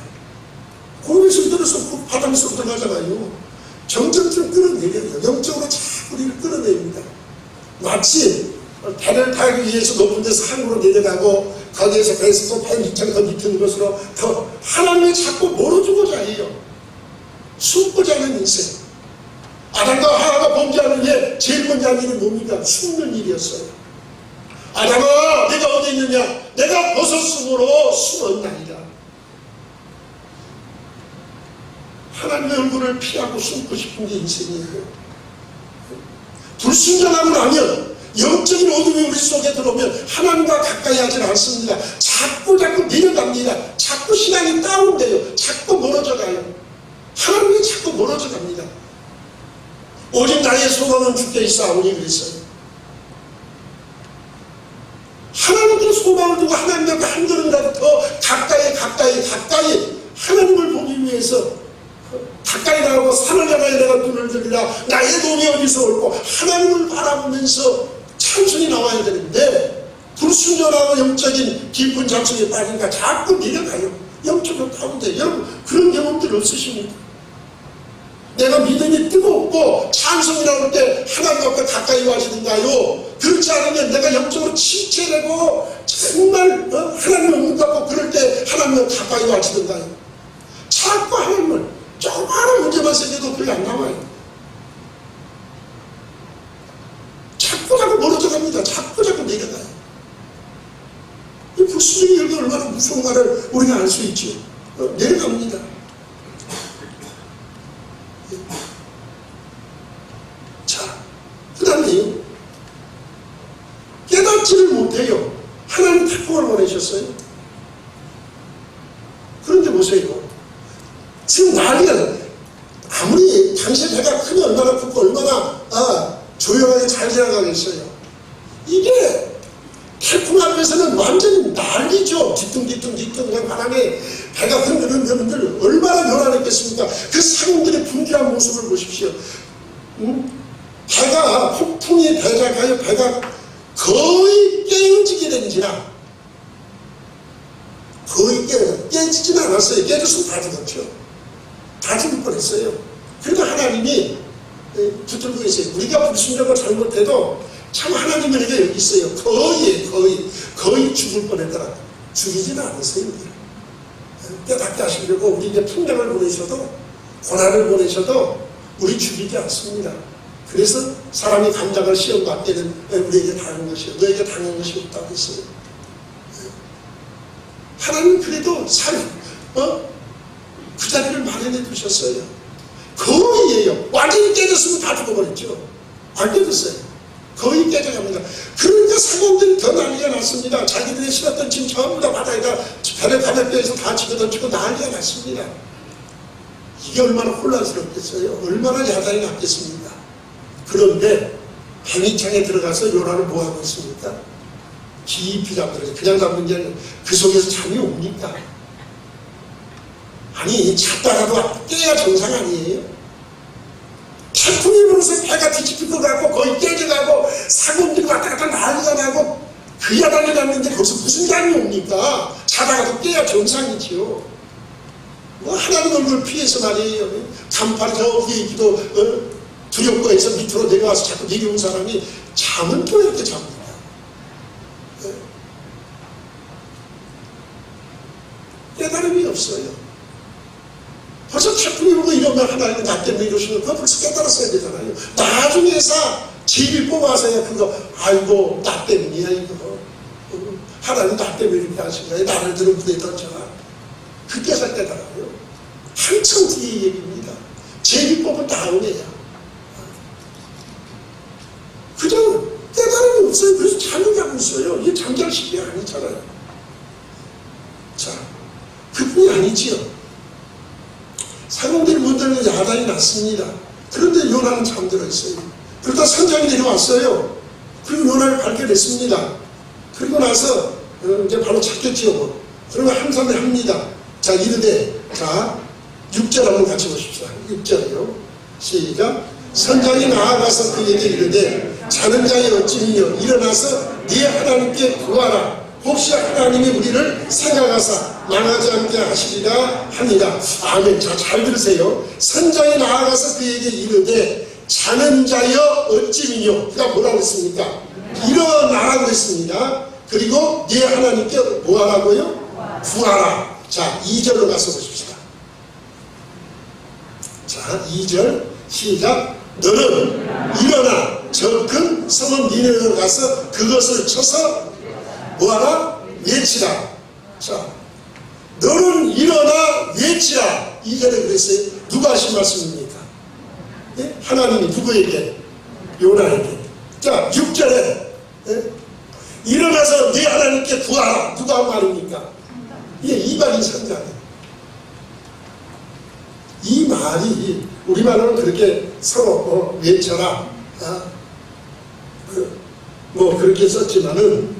거기서 들어서 그 바다 밑으로 들어가잖아요. 점점점 끌어내려요. 영적으로 자꾸 우리를 끌어내립니다. 마치 배를 타기 위해서 높은 데서 하늘로 내려가고 거기에서 배에서 또 배 밑창 더 밑은 것으로 더 하나님을 자꾸 멀어주고자 해요. 숨고자 하는 인생. 아담과 하와가 범죄하는 게 제일 먼저 한 일이 뭡니까? 숨는 일이었어요. 아담아, 내가 어디 있느냐? 내가 버섯숲으로 숨었나이다. 하나님의 얼굴을 피하고 숨고 싶은 게 인생이에요. 불순종하고 나면 영적인 어둠이 우리 속에 들어오면 하나님과 가까이 하지 않습니다. 자꾸 내려갑니다. 자꾸 신앙이 다운돼요. 자꾸 멀어져 가요. 하나님이 자꾸 멀어져 갑니다. 오직 나의 소망은 주께 있사오니 그랬어요. 하나님께 소망을 두고 하나님 앞에 한 걸음이라도 더 가까이 하나님을 보기 위해서 가까이 나가고 산을 향하여 내가 눈을 들리라. 나의 도움이 어디서 올고 하나님을 바라보면서 찬송이 나와야 되는데 불순종하고 영적인 깊은 잠속에 빠지니까 자꾸 내려가요. 영적으로 다운돼요. 여러분 그런 경험들 없으십니까? 내가 믿음이 뜨겁고 찬송이 나올 때 하나님 앞에 가까이 와시는가요? 그렇지 않으면 내가 영적으로 침체되고 정말 하나님을 못 갖고 그럴 때 하나님을 가까이 와시는가요? 자꾸 하나님을 조그마한 문제만 생겨도 그게 안 나와요. 자꾸 멀어져 갑니다. 자꾸 내려가요. 이 불순종의 열기 얼마나 무서운가를 우리가 알 수 있죠. 내려갑니다. 자, 그 다음에요. 깨닫지를 못해요. 하나님 택복을 원해요. 보세요. 지금 난리가, 아무리 당신 배가 크면 얼마나 크고 얼마나 조용하게 잘 지나가겠어요. 이게 태풍 앞에서는 완전히 난리죠. 뒤뚱뒤뚱 그냥 바람에 배가 흔드는 여러분들 얼마나 변화했겠습니까? 그 상인들의 분주한 모습을 보십시오. 배가 폭풍이 대작하여 배가 거의 깨어지게 되는지라, 거의 깨지지는 않았어요. 깨졌으면 다 죽었죠. 다 죽을 뻔했어요. 그래도 하나님이 붙들고 계세요. 우리가 불순종을 잘못해도 참 하나님은 이게 여기 있어요. 거의 죽을 뻔했더라. 죽이지는 않으세요. 깨닫게 하시려고 우리 이제 풍랑을 보내셔도, 고난을 보내셔도 우리 죽이지 않습니다. 그래서 사람이 감당할 시험 받게는 우리에게 당한 것이요, 너에게 당한 것이 없다고 했어요. 하나님 그래도 그 자리를 마련해 두셨어요. 거의예요. 완전히 깨졌으면 다 죽어버렸죠. 안 깨졌어요. 거의 깨져갑니다. 그러니까 상공들이 더 난리가 났습니다. 자기들이 실었던 짐 전부 다 바다에다 배를 가볍게해서 다 집어던지고 난리가 났습니다. 이게 얼마나 혼란스럽겠어요. 얼마나 야단이 났겠습니까? 그런데 뱀이창에 들어가서 요나를 뭐하고 있습니까? 깊이 잠들어요. 그냥 잠든 게 아니라 그 속에서 잠이 옵니까? 아니, 잤다가도 깨야 정상 아니에요? 태풍이 불어서 배가 뒤집힐 것 같고 거의 깨져가고 사공들이 왔다 갔다 난리가 나고 그 야단이 났는데 거기서 무슨 잠이 옵니까? 자다가도 깨야 정상이지요. 뭐 하나님 얼굴 피해서 말이에요. 간판이 저 위에 있기도 두렵고 해서 밑으로 내려와서 자꾸 내려온 사람이 잠은 또 이렇게 잡니다. 깨달음이 없어요. 벌써 태풍이 불고 이러면 하나님은 나 때문에 이러시는 거 벌써 깨달았어야 되잖아요. 나중에서 제일 뽑아서야 그거, 아이고 나 때문이야 이거. 하나님 나 때문에 이렇게 하신 거야. 나를 들어 무대에 던져라. 그때서 깨달아요. 한참 뒤의 얘기입니다. 제일 뽑은 다음에야. 그냥 깨달음이 없어요. 그래서 잠을 자고 있어요. 이게 잠잘 시기가 아니잖아요. 자, 그뿐이 아니지요. 사공들이 문들고 야단이 났습니다. 그런데 요나는 잠들어 있어요. 그러다 선장이 내려왔어요. 그리고 요나를 발견했습니다. 그리고 나서 이제 바로 찾겠지요. 그러면 함삼을 합니다. 자, 이르되, 자 6절 한번 같이 보십시오. 6절이요. 시작. 선장이 나아가서 그에게 이르되, 자는 자의 어찌니요, 일어나서 네 하나님께 구하라. 혹시 하나님이 우리를 생각하사 망하지 않게 하시리라 하니라. 아멘. 자, 잘 들으세요. 선장이 나아가서 그에게 이르되, 자는 자여 어찌미뇨. 그가 뭐라고 했습니까? 일어나라고 했습니다. 그리고 네 하나님께 뭐하라고요? 구하라. 자, 2절로 가서 보십시다. 자, 2절 시작. 너는 일어나 저 큰 성읍 니느웨로 가서 그것을 쳐서 뭐하라? 외치라. 자, 너는 일어나 외치라. 2절에 그랬어요. 누가 하신 말씀입니까? 예? 하나님이 누구에게? 요나에게. 자, 6절에 일어나서 네 하나님께 구하라. 누가 한 말입니까? 이게 이방인 선자예요. 이 말이 우리말로는 그렇게 서로 외쳐라. 뭐 그렇게 썼지만은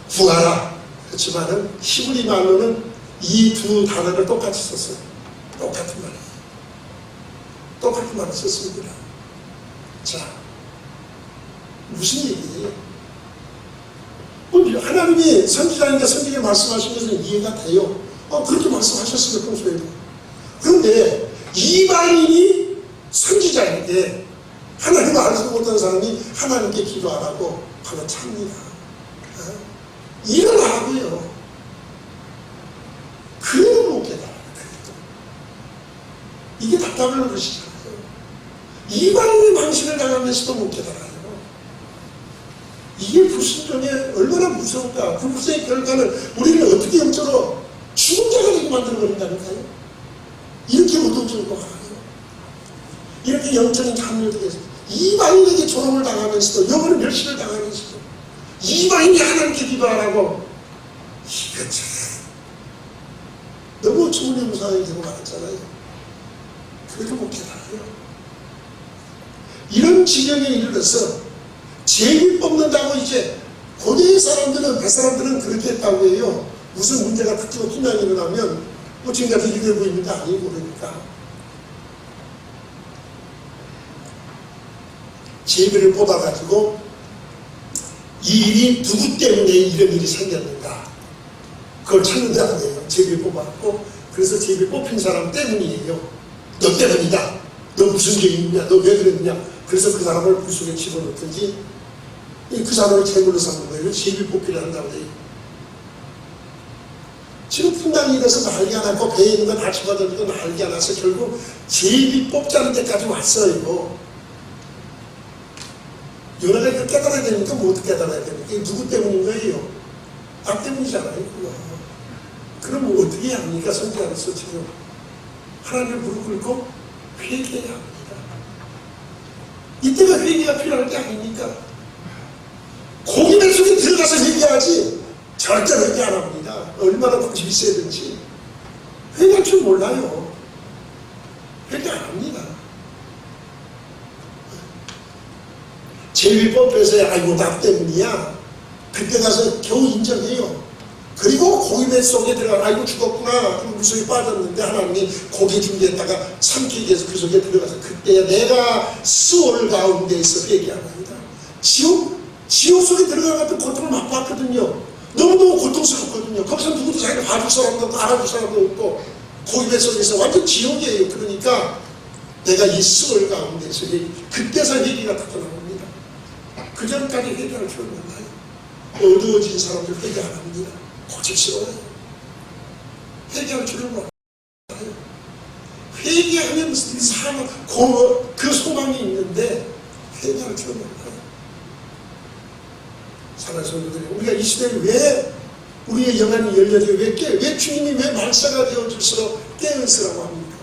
구하라. 그렇지만은 히브리 말로는 이 두 단어를 똑같이 썼어요. 똑같은 말. 똑같은 말을 썼습니다. 자, 무슨 얘기예요? 하나님이 선지자인데 선지자에게 말씀하신 것은 이해가 돼요. 그렇게 말씀하셨으면 평소에도. 그런데 이방인이 선지자인데 하나님을 알지 못하는 사람이 하나님께 기도하라고 바로 찹니다. 일어나고요. 그래도 못 깨달아요. 이게 답답한 것이잖아요. 이방인의 망신을 당하면서도 못 깨달아요. 이게 불순종에 얼마나 무서운가. 그 불순의 결과는 우리를 어떻게 영적으로 죽은 자가 되게 만들어버린다니까요. 이렇게 어둠적인 거 알아요. 이렇게 영적인 감멸되게 해서 이방인에게 조롱을 당하면서도, 영어는 멸시를 당하면서도 이방인이 하나님께 기도하라고. 이거 참 너무 좋은 형상이 되고 말았잖아요. 그렇게 못 깨달아요. 이런 지경에 이르러서 제비 뽑는다고 이제 고대의 사람들은, 뱃사람들은 그렇게 했다고 해요. 무슨 문제가 특정 혼란이 일어나면 뭐 지금까지 이렇게 되고 있는 게 아니고 그러니까. 제비를 뽑아가지고 이 일이 누구 때문에 이런 일이 생겼는가 그걸 찾는다는 거예요. 제비를 뽑았고, 그래서 제비 뽑힌 사람 때문이에요. 너 때문이다. 너 무슨 게 있냐. 너 왜 그랬냐. 그래서 그 사람을 물 속에 집어넣든지 그 사람을 제물로 삼는 거예요. 제비 뽑기를 한다고 해요. 지금 풍랑이 일어서 난리가 났고 배에 있는 거 다 집어들고 난리가 나서 결국 제비 뽑자는 데까지 왔어요. 요나가 이걸 깨달아야 되니까 뭐 어떻게 깨달아야 됩니까? 이게 누구 때문인 거예요? 나 때문이잖아요. 그거. 그럼 뭐 어떻게 해야 합니까? 선지자로서 지금 하나님을 무릎 꿇고 회개해야 합니다. 이때가 회개가 필요할 게 아닙니까? 고기 뱃속에 들어가서 회개하지 절대로 회개 안 합니다. 얼마나 관심이 세든지. 회개할 줄 몰라요. 회개 안 합니다. 제비법에서 아이고 나 때문이야. 그때 가서 겨우 인정해요. 그리고 고기 뱃속에 들어가 아이고 죽었구나. 그럼 물 속에 빠졌는데 하나님이 고기 준비했다가 삼키기 위해서 그 속에 들어가서 그때야 내가 수월 가운데에서 회개합니다. 지옥 속에 들어가서 고통을 맛봤거든요. 너무너무 고통스럽거든요. 거기서 누구도 자기를 봐줄 사람도 없고 알아줄 사람도 없고 고기 뱃속에서 완전 지옥이에요. 그러니까 내가 이 수월 가운데서 그때서 회개가 나타납니다. 그 전까지 회개할 줄 몰라요. 어두워진 사람들 회개 안 합니다. 고집스러워요. 회개할 줄을 몰라요. 회개하면 그 소망이 있는데 회개할 줄 몰라요. 사랑하는 성도들이, 우리가 이 시대에 왜 우리의 영안이 열려져 왜 주님이 왜 말세가 되어줄수록 깨어있으라고 합니까?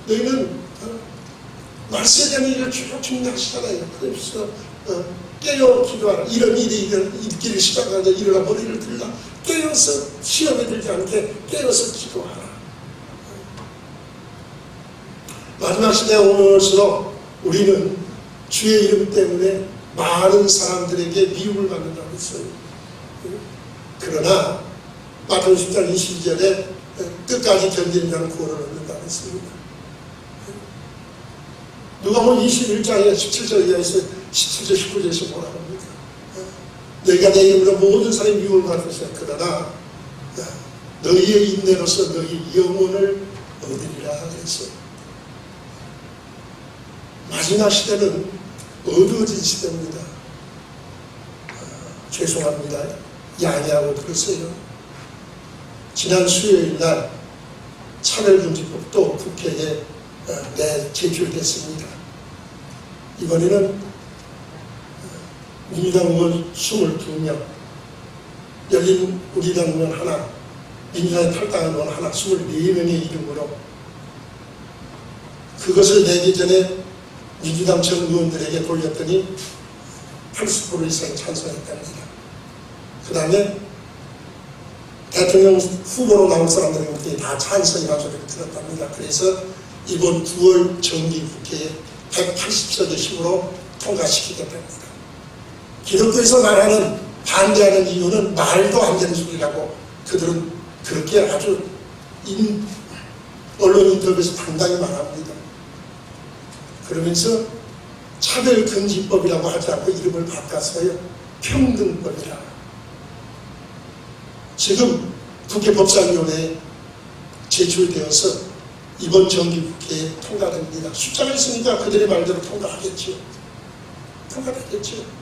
너희는 말세에 대한 일을 쭉 준비하시잖아요. 그래서 깨어 기도하라. 이런 일이 있기를 시작하자. 일어나 머리를 들라. 깨어서 시험에 들지 않게 깨어서 기도하라. 마지막 시대에 오면서도 우리는 주의 이름 때문에 많은 사람들에게 미움을 받는다고 했어요. 그러나 마태복음 10장 22절에 끝까지 견디는 자는 구원을 얻는다고 했습니다. 누가복음 21장에 17절 이하에서 17절 19절에서 뭐라고 합니까? 너희가 내 이름으로 모든 사람이 미움을 받을 것이다. 그러나 너희의 인내로서 너희 영혼을 얻으리라 그랬어요. 마지막 시대는 어두워진 시대입니다. 죄송합니다. 양해하고 들으세요. 지난 수요일 날 차별금지법도 국회에 제출됐습니다. 이번에는 민주당 의원 22명, 열린 우리당 의원 하나, 민주당에 탈당한 의원 하나, 24명의 이름으로 그것을 내기 전에 민주당 전 의원들에게 돌렸더니 80% 이상이 찬성했답니다. 그 다음에 대통령 후보로 나온 사람들은 다 찬성이라는 소리를 들었답니다. 그래서 이번 9월 정기국회에 180석의 힘으로 통과시키겠답니다. 기독교에서 말하는 반대하는 이유는 말도 안 되는 소리라고 그들은 그렇게 아주 언론 인터뷰에서 당당히 말합니다. 그러면서 차별금지법이라고 하지 않고 이름을 바꿔서요 평등법이라. 지금 국회 법사위원회에 제출되어서 이번 정기국회에 통과됩니다. 숫자가 있으니까 그들의 말대로 통과하겠죠. 통과되겠죠.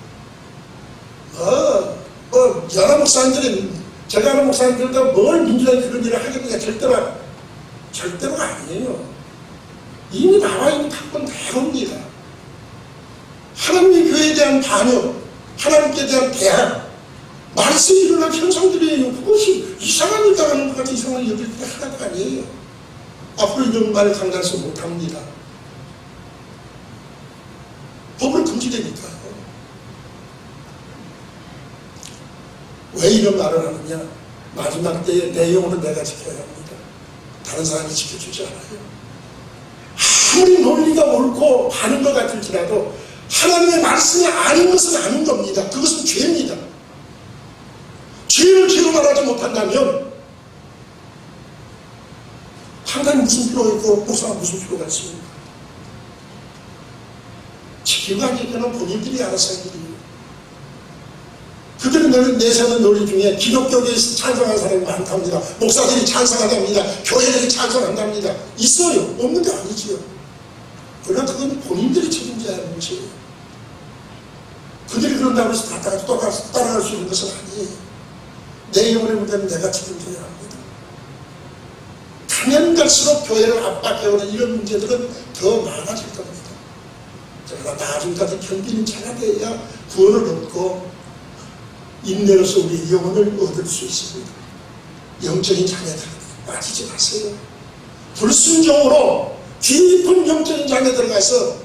여러 목사님들이, 제가 아는 목사님들도 뭘 민주당이 그런 일을 하겠느냐. 절대로 아니에요. 이미 나와 있는 각본 대로입니다. 하나님의 교회에 대한 반역, 하나님께 대한 대항, 말씀이 일어난 현상들이에요. 그것이 이상한 일을 하는 것 같은 이상한 여길 때 하나도 아니에요. 앞으로 이런 말을 강단해서 못합니다. 법으로 금지되니까요. 왜 이런 말을 하느냐? 마지막 때에 내 영혼을 내가 지켜야 합니다. 다른 사람이 지켜주지 않아요. 아무리 논리가 옳고 바른 것 같을지라도 하나님의 말씀이 아닌 것은 아닌 겁니다. 그것은 죄입니다. 죄를 죄로 말하지 못한다면 판단이 무슨 필요가 있고 목사가 무슨 필요가 있습니까? 지키고 안 지키는 본인들이 알아서 할 일이에요. 그들은 내세우는 논리 중에 기독교에 찬성하는 사람이 많답니다. 목사들이 찬성한답니다. 교회들이 찬성한답니다. 있어요. 없는 게 아니지요. 그러나 그건 본인들이 책임져야 하는 것이에요. 그들이 그런다고 해서 다 따라갈 수 있는 것은 아니에요. 내 영혼의 문제는 내가 책임져야 합니다. 가면 갈수록 교회를 압박해오는 이런 문제들은 더 많아질 겁니다. 그러나 나중까지 견디는 자가 되어야 구원을 얻고 인내로서 우리 영혼을 얻을 수 있습니다. 영적인 장애들 빠지지 마세요. 불순종으로 깊은 영적인 장애 들어가서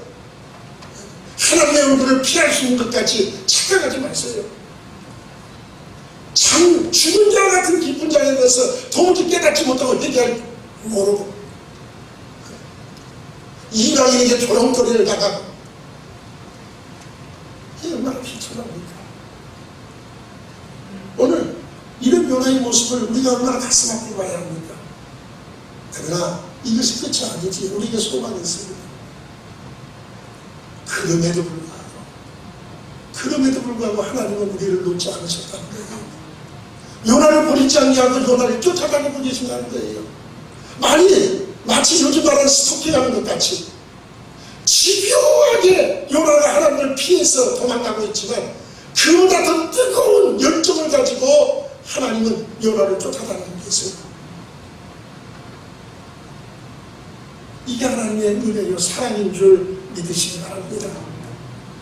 하나님의 얼굴을 피할 수 있는 것까지 착각하지 마세요. 참 죽은 자 같은 깊은 장애에 대해서 도무지 깨닫지 못하고 회개할 모르고 이방인에게 조롱거리를 당하고 이게 얼마나 비참합니까? 오늘 이런 변화의 모습을 우리가 얼마나 가슴 아프게 봐야 합니까? 그러나 이것이 끝이 아니지. 우리에게 소망이 있습니다. 그럼에도 불구하고 하나님은 우리를 놓지 않으셨다는 거예요. 요나를 버리지 않냐고 요나를 쫓아다니고 계신다는 거예요. 마치 요즘 말하는 스토킹하는 것 같이 집요하게 요나가 하나님을 피해서 도망가고 있지만 그보다 더 뜨거운 열정을 가지고 하나님은 요나를 쫓아다니고 계세요. 이게 하나님의 은혜요 사랑인 줄 믿으시기 바랍니다.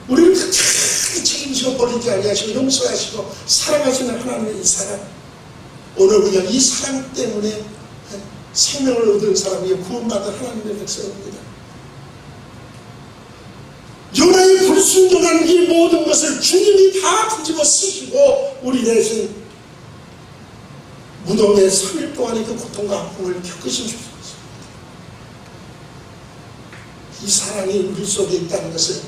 우리를 끝까지 책임지고 버리지 아니하시고 용서하시고 사랑하시는 하나님의 이 사랑, 오늘 그냥 이 사랑 때문에 생명을 얻은 사람이 구원받은 하나님의 백성입니다. 요나의 불순종한 이 모든 것을 주님이 다 뒤집어 쓰시고 우리 대신 무덤에 3일 동안의 그 고통과 아픔을 겪으신 주셨습니다. 이 사랑이 우리 속에 있다는 것을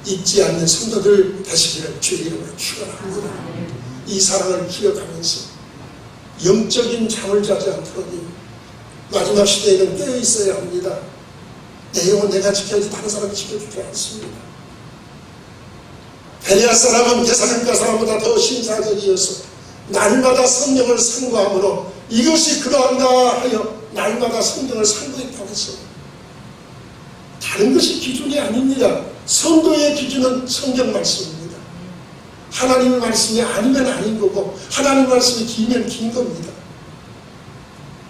잊지 않는 성도들 되시기를 주의 이름으로 축원합니다. 이 사랑을 기억하면서 영적인 잠을 자지 않도록 마지막 시대에는 깨어 있어야 합니다. 내 영혼 내가 지켜야지 다른 사람이 지켜주지 않습니다. 베레아 사람은 데살로니가 사람보다 더 신사적이어서 날마다 성령을 상고함으로 이것이 그러한가 하여 날마다 성령을 상고했다고 했어요. 다른 것이 기준이 아닙니다. 성도의 기준은 성경 말씀입니다. 하나님의 말씀이 아니면 아닌 거고 하나님의 말씀이 기면 긴 겁니다.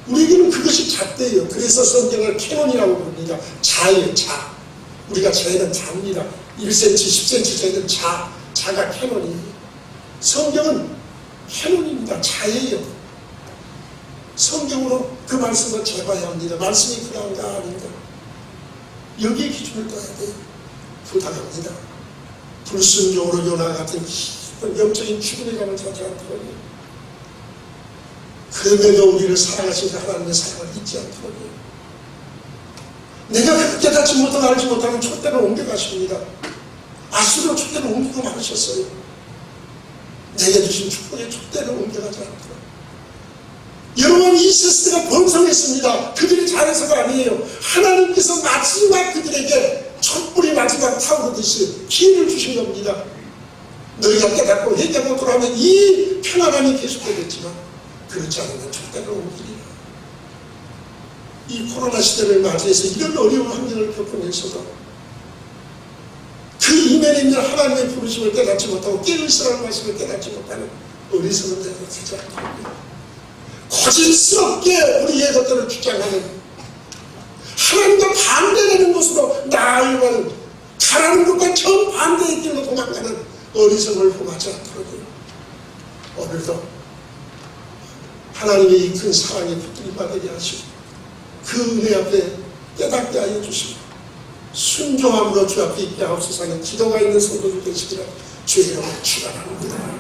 우리에게는 그것이 잣대예요. 그래서 성경을 캐논이라고 부릅니다. 자예요. 자. 우리가 재는 자입니다. 1cm, 10cm 재는 자가 캐논이에요. 성경은 캐논입니다. 자예요. 성경으로 그 말씀을 재봐야 합니다. 말씀이 그런가 아닌가. 여기에 기준을 둬야 돼요. 부탁합니다. 불순종으로 요나 같은 깊은 영적인 죽음의 감을 찾지 않도록 그럼에도 우리를 사랑하신 하나님의 사랑을 잊지 않도록 내가 그 깨닫지 못하고 알지 못하는 촛대를 옮겨가십니다. 아수르 촛대를 옮기고 말으셨어요. 내게 주신 축복의 촛대를 옮겨가지 않도록. 여러분, 이 시스템가 번성했습니다. 그들이 잘해서가 아니에요. 하나님께서 마지막 그들에게 촛불이 마지막 타오르듯이 기회를 주신 겁니다. 너희가 깨닫고 회개하고 돌아오면 이 평안함이 계속되겠지만 그렇지 않으면 촛대를 옮기리라. 이 코로나 시대를 맞이해서 이런 어려운 환경을 겪으면서도 그 이면에 있는 하나님의 부르심을 깨닫지 못하고 깨어있으라는 말씀을 깨닫지 못하는 어리석은 자가 되지 않습니다. 거짓스럽게 우리의 것들을 주장하는 하나님과 반대되는 것으로 나아가는 가라는 것과 정반대의 길로 도망가는 어리석음을 범하지 않도록요. 오늘도 하나님의 이 큰 사랑에 붙들림 받게 하시고 그 은혜 앞에 깨닫게 하여 주시고 순종함으로 주 앞에 있게 하옵소서 하는 기도가 있는 성도들 되시기를 주의 이름으로 축원합니다.